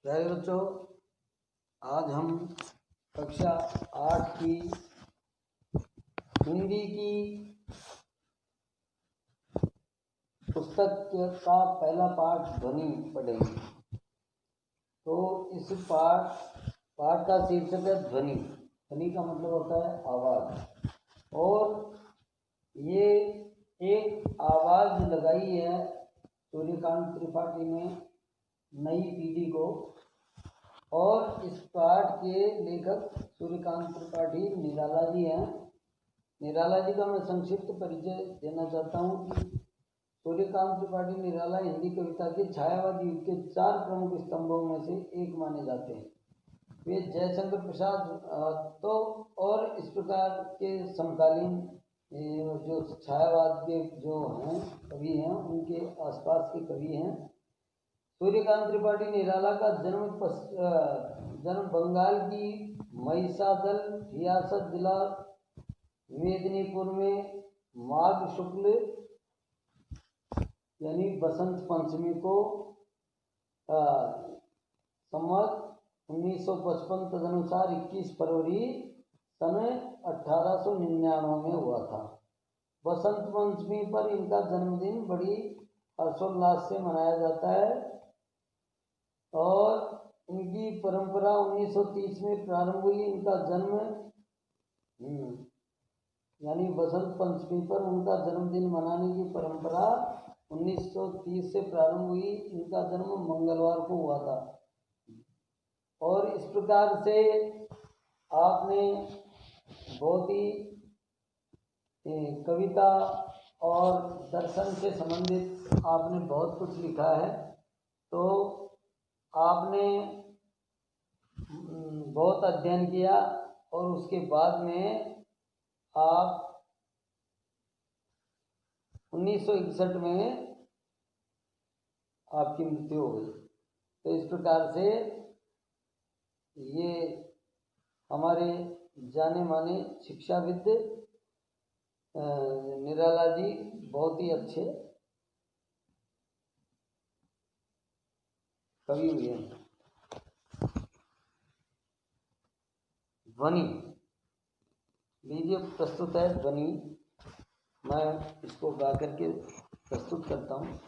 प्यारे बच्चों, आज हम कक्षा 8 की हिंदी की पुस्तक का पहला पाठ ध्वनि पढ़ेंगे। तो इस पाठ का शीर्षक है ध्वनि। ध्वनि का मतलब होता है आवाज़, और ये एक आवाज़ लगाई है सूर्यकांत त्रिपाठी ने नई पीढ़ी को। और इस पाठ के लेखक सूर्यकांत त्रिपाठी निराला जी हैं। निराला जी का मैं संक्षिप्त परिचय देना चाहता हूँ कि सूर्यकांत त्रिपाठी निराला हिंदी कविता के छायावादी युग के 4 प्रमुख स्तंभों में से एक माने जाते हैं। वे जयशंकर प्रसाद और इस प्रकार के समकालीन जो छायावाद के जो हैं कवि हैं, उनके आसपास के कवि हैं। सूर्यकांत त्रिपाठी निराला का जन्म बंगाल की महिषादल रियासत जिला मेदिनीपुर में माघ शुक्ल यानी बसंत पंचमी को संवत 1955 तदनुसार 21 फरवरी सन 1899 में हुआ था। बसंत पंचमी पर इनका जन्मदिन बड़ी हर्षोल्लास से मनाया जाता है और इनकी परंपरा 1930 में प्रारंभ हुई। इनका जन्म यानी बसंत पंचमी पर उनका जन्मदिन मनाने की परंपरा 1930 से प्रारंभ हुई। इनका जन्म मंगलवार को हुआ था। और इस प्रकार से आपने बहुत ही कविता और दर्शन से संबंधित आपने बहुत कुछ लिखा है। तो आपने बहुत अध्ययन किया और उसके बाद में आप 1961 में आपकी मृत्यु हो गई। तो इस प्रकार से ये हमारे जाने माने शिक्षाविद निराला जी बहुत ही अच्छे कवि हुए हैं। ध्वनि लीजिए, प्रस्तुत है ध्वनि। मैं इसको गा करके प्रस्तुत करता हूँ।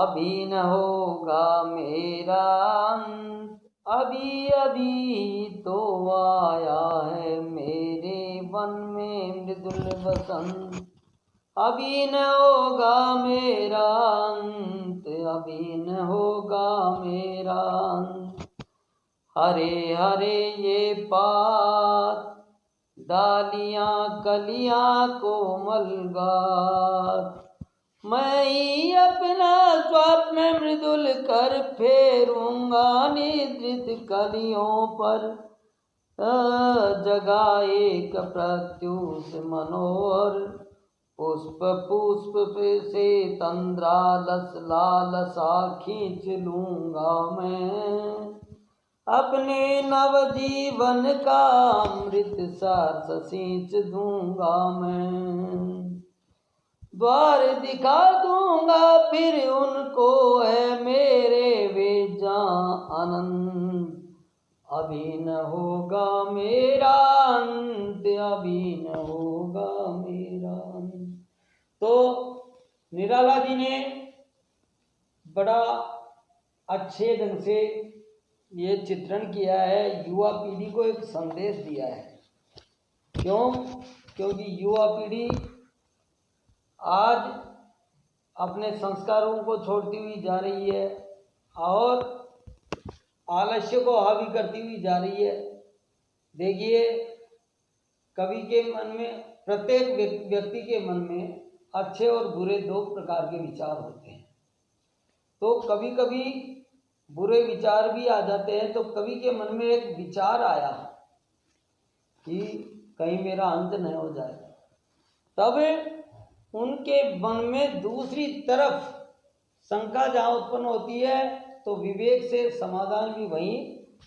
अभी न होगा मेरा अंत, अभी अभी तो आया है मेरे वन में मृदुल बसंत। अभी न होगा मेरा अंत, अभी न होगा मेरा अंत। हरे हरे ये पात, डालियाँ कलियाँ कोमल गात। मैं ही अपना स्वप्न मृदुल कर फेरूंगा निद्रित कलियों पर। जगा एक प्रत्युष मनोहर, पुष्प पुष्प पे से तंद्रा लस लालसा खींच लूंगा मैं। अपने नवजीवन का अमृत सार सींच दूंगा मैं। द्वार दिखा दूंगा फिर उनको है मेरे वे जहां आनंद। अभी न होगा मेरा अंत, अभी न होगा मेरा अंत। तो निराला जी ने बड़ा अच्छे ढंग से ये चित्रण किया है, युवा पीढ़ी को एक संदेश दिया है। क्यों? क्योंकि युवा पीढ़ी आज अपने संस्कारों को छोड़ती हुई जा रही है और आलस्य को हावी करती हुई जा रही है। देखिए, कवि के मन में, प्रत्येक व्यक्ति के मन में अच्छे और बुरे 2 प्रकार के विचार होते हैं। तो कभी कभी बुरे विचार भी आ जाते हैं। तो कवि के मन में एक विचार आया कि कहीं मेरा अंत न हो जाए, तब उनके मन में दूसरी तरफ शंका जहाँ उत्पन्न होती है तो विवेक से समाधान भी वहीं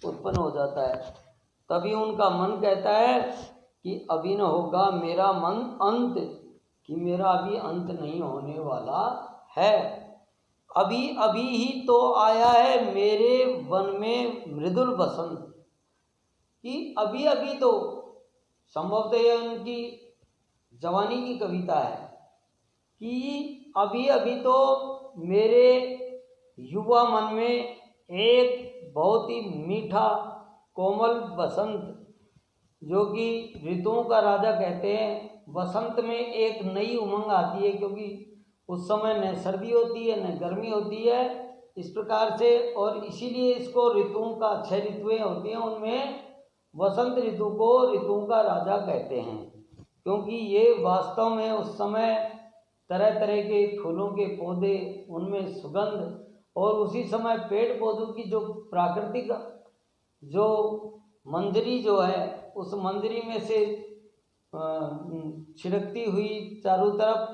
उत्पन्न हो जाता है। तभी उनका मन कहता है कि अभी न होगा मेरा मन अंत, कि मेरा अभी अंत नहीं होने वाला है। अभी अभी ही तो आया है मेरे वन में मृदुल बसंत, कि अभी अभी तो, संभवतः यह उनकी जवानी की कविता है, कि अभी अभी तो मेरे युवा मन में एक बहुत ही मीठा कोमल बसंत, जो कि ऋतुओं का राजा कहते हैं, बसंत में एक नई उमंग आती है, क्योंकि उस समय न सर्दी होती है न गर्मी होती है, इस प्रकार से, और इसीलिए इसको ऋतुओं का 6 ऋतुएं होती हैं, उनमें वसंत ऋतु को ऋतुओं का राजा कहते हैं, क्योंकि ये वास्तव में उस समय तरह तरह के फूलों के पौधे, उनमें सुगंध, और उसी समय पेड़ पौधों की जो प्राकृतिक जो मंजरी जो है, उस मंजरी में से छिड़कती हुई चारों तरफ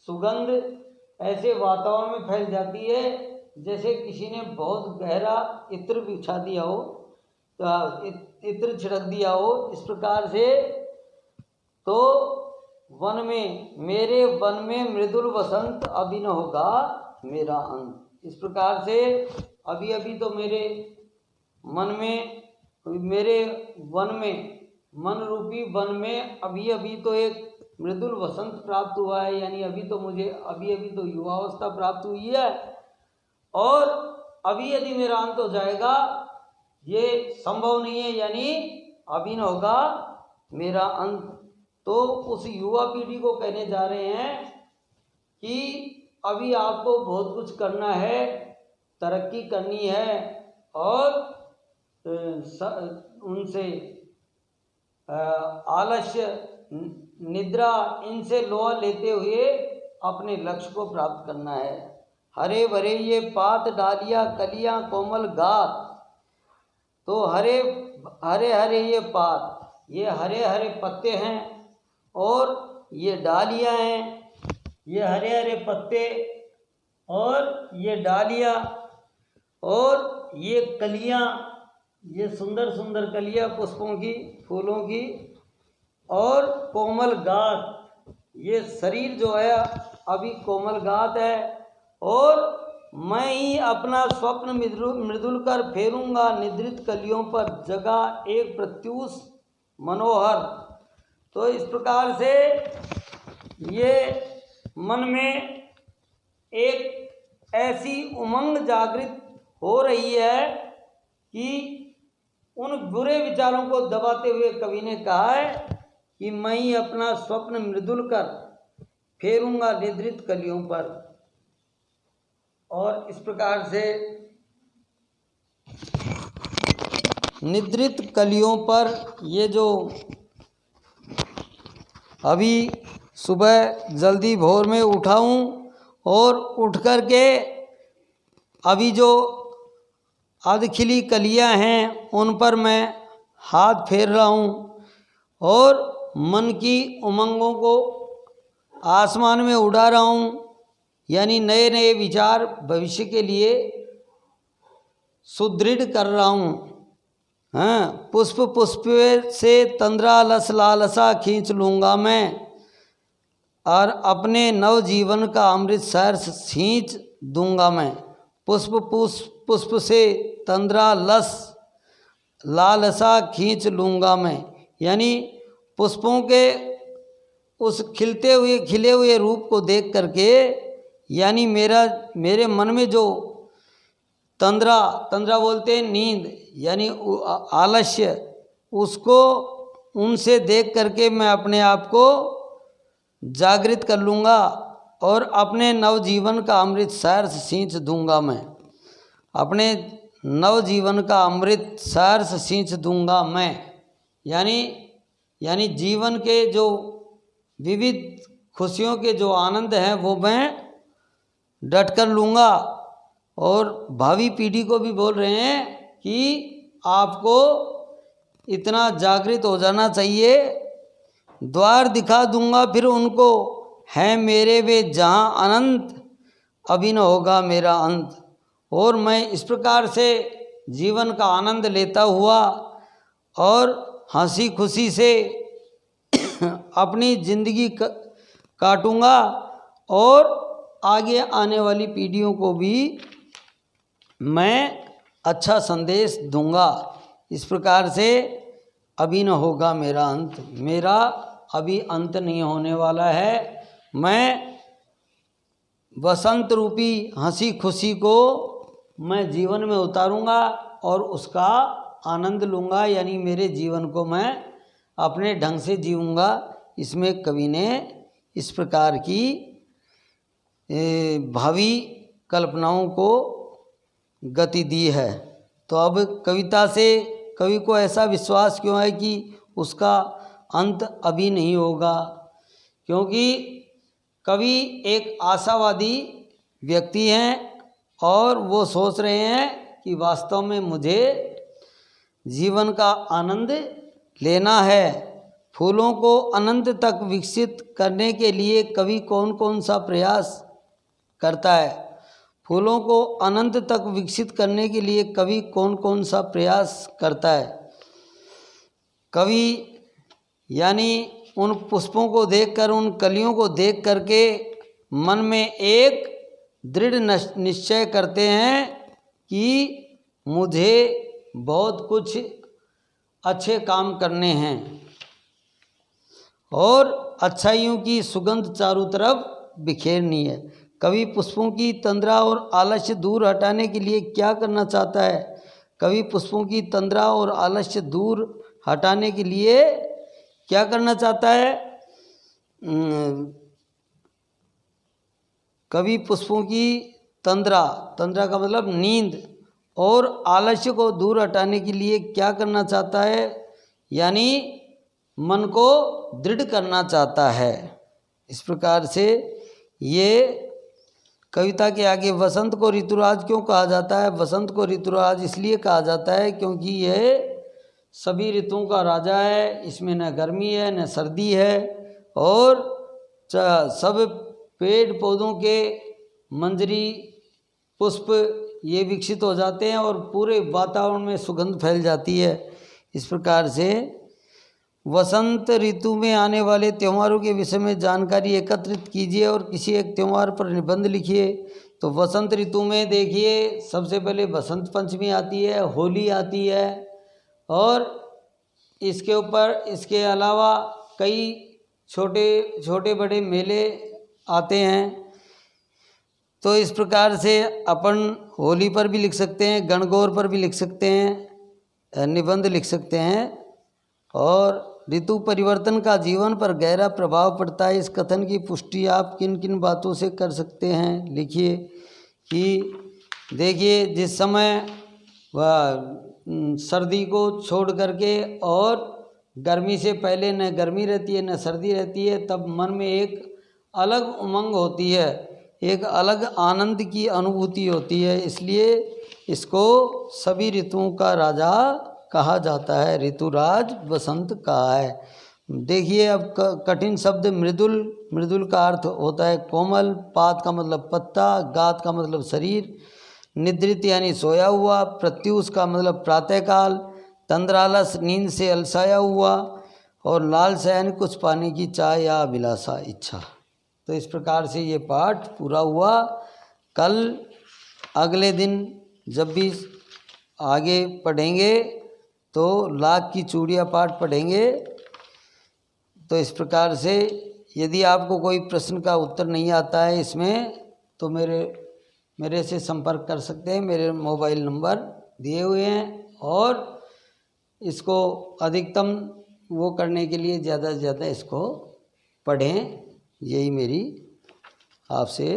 सुगंध ऐसे वातावरण में फैल जाती है जैसे किसी ने बहुत गहरा इत्र बिछा दिया हो, इत्र छिड़क दिया हो, इस प्रकार से। तो वन में, मेरे वन में मृदुल बसंत, अभी न होगा मेरा अंत। इस प्रकार से अभी अभी तो मेरे मन में, मेरे वन में, मन रूपी वन में अभी अभी तो एक मृदुल वसंत प्राप्त हुआ है, यानी अभी तो मुझे अभी अभी तो युवावस्था प्राप्त हुई है, और अभी यदि मेरा अंत हो जाएगा ये संभव नहीं है, यानी अभी न होगा मेरा अंत। तो उस युवा पीढ़ी को कहने जा रहे हैं कि अभी आपको बहुत कुछ करना है, तरक्की करनी है, और उनसे आलस्य, निद्रा, इनसे लोहा लेते हुए अपने लक्ष्य को प्राप्त करना है। हरे भरे ये पात डालियाँ कलियाँ कोमल गात, तो हरे हरे ये पात, ये हरे हरे पत्ते हैं, और ये डालियाँ हैं, ये हरे हरे पत्ते और ये डालियाँ, और ये कलियाँ, ये सुंदर सुंदर कलियाँ पुष्पों की, फूलों की, और कोमल गात, ये शरीर जो है अभी कोमल गात है, और मैं ही अपना स्वप्न मृदुल कर फेरूंगा निद्रित कलियों पर, जगा एक प्रत्यूष मनोहर। तो इस प्रकार से ये मन में एक ऐसी उमंग जागृत हो रही है कि उन बुरे विचारों को दबाते हुए कवि ने कहा है कि मैं ही अपना स्वप्न मृदुल कर फेरूंगा निद्रित कलियों पर। और इस प्रकार से निद्रित कलियों पर, ये जो अभी सुबह जल्दी भोर में उठा हूँ, और उठ कर के अभी जो अधखिली कलियाँ हैं उन पर मैं हाथ फेर रहा हूँ, और मन की उमंगों को आसमान में उड़ा रहा हूँ, यानी नए नए विचार भविष्य के लिए सुदृढ़ कर रहा हूँ। हाँ, पुष्प पुष्प से तंद्रा लस लालसा खींच लूँगा मैं, और अपने नव जीवन का अमृत सर सींच दूंगा मैं। पुष्प पुष्प से तंद्रा लस लालसा खींच लूँगा मैं, यानी पुष्पों के उस खिले हुए रूप को देख करके, यानी मेरे मन में जो तंद्रा बोलते हैं नींद, यानी आलस्य, उसको उनसे देख करके मैं अपने आप को जागृत कर लूँगा, और अपने नवजीवन का अमृत सहर्ष सींच दूंगा मैं। अपने नवजीवन का अमृत सहर्ष सींच दूंगा मैं, यानी जीवन के जो विविध खुशियों के जो आनंद हैं वो मैं डट कर लूँगा। और भावी पीढ़ी को भी बोल रहे हैं कि आपको इतना जागृत हो जाना चाहिए। द्वार दिखा दूंगा फिर उनको, है मेरे वे जहाँ अनंत, अभी न होगा मेरा अंत। और मैं इस प्रकार से जीवन का आनंद लेता हुआ और हंसी खुशी से अपनी जिंदगी काटूंगा, और आगे आने वाली पीढ़ियों को भी मैं अच्छा संदेश दूंगा। इस प्रकार से अभी न होगा मेरा अंत, मेरा अभी अंत नहीं होने वाला है। मैं वसंत रूपी हंसी खुशी को मैं जीवन में उतारूंगा और उसका आनंद लूँगा, यानी मेरे जीवन को मैं अपने ढंग से जीऊँगा। इसमें कवि ने इस प्रकार की भावी कल्पनाओं को गति दी है। तो अब कविता से कवि को ऐसा विश्वास क्यों है कि उसका अंत अभी नहीं होगा? क्योंकि कवि एक आशावादी व्यक्ति हैं और वो सोच रहे हैं कि वास्तव में मुझे जीवन का आनंद लेना है। फूलों को अनंत तक विकसित करने के लिए कवि कौन कौन सा प्रयास करता है? फूलों को अनंत तक विकसित करने के लिए कवि कौन कौन सा प्रयास करता है? कवि यानी उन पुष्पों को देखकर, उन कलियों को देख करके मन में एक दृढ़ निश्चय करते हैं कि मुझे बहुत कुछ अच्छे काम करने हैं और अच्छाइयों की सुगंध चारों तरफ बिखेरनी है। कवि पुष्पों की तंद्रा और आलस्य दूर हटाने के लिए क्या करना चाहता है? कवि पुष्पों की तंद्रा और आलस्य दूर हटाने के लिए क्या करना चाहता है? कवि पुष्पों की तंद्रा, तंद्रा का मतलब नींद, और आलस्य को दूर हटाने के लिए क्या करना चाहता है? यानी मन को दृढ़ करना चाहता है। इस प्रकार से ये कविता के आगे वसंत को ऋतुराज क्यों कहा जाता है? वसंत को ऋतुराज इसलिए कहा जाता है क्योंकि यह सभी ऋतुओं का राजा है। इसमें न गर्मी है न सर्दी है और सब पेड़ पौधों के मंजरी पुष्प ये विकसित हो जाते हैं और पूरे वातावरण में सुगंध फैल जाती है। इस प्रकार से वसंत ऋतु में आने वाले त्योहारों के विषय में जानकारी एकत्रित कीजिए और किसी एक त्यौहार पर निबंध लिखिए। तो वसंत ऋतु में देखिए, सबसे पहले बसंत पंचमी आती है, होली आती है और इसके ऊपर इसके अलावा कई छोटे छोटे बड़े मेले आते हैं। तो इस प्रकार से अपन होली पर भी लिख सकते हैं, गणगौर पर भी लिख सकते हैं, निबंध लिख सकते हैं। और ऋतु परिवर्तन का जीवन पर गहरा प्रभाव पड़ता है। इस कथन की पुष्टि आप किन किन बातों से कर सकते हैं? लिखिए कि देखिए, जिस समय वह सर्दी को छोड़ करके और गर्मी से पहले न गर्मी रहती है न सर्दी रहती है, तब मन में एक अलग उमंग होती है, एक अलग आनंद की अनुभूति होती है। इसलिए इसको सभी ऋतुओं का राजा कहा जाता है, ऋतुराज वसंत कहा है। देखिए, अब कठिन शब्द मृदुल, मृदुल का अर्थ होता है कोमल, पात का मतलब पत्ता, गात का मतलब शरीर, निद्रित यानी सोया हुआ, प्रत्यूष का मतलब प्रातःकाल, तंद्रालस नींद से अलसाया हुआ, और लालसा यानी कुछ पाने की चाह या अभिलाषा इच्छा। तो इस प्रकार से ये पाठ पूरा हुआ। कल अगले दिन जब भी आगे पढ़ेंगे तो लाख की चूड़ियाँ पाठ पढ़ेंगे। तो इस प्रकार से यदि आपको कोई प्रश्न का उत्तर नहीं आता है इसमें, तो मेरे से संपर्क कर सकते हैं। मेरे मोबाइल नंबर दिए हुए हैं और इसको अधिकतम वो करने के लिए ज़्यादा से ज़्यादा इसको पढ़ें, यही मेरी आपसे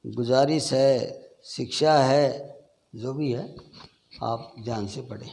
गुजारिश है, शिक्षा है, जो भी है आप ध्यान से पढ़ें।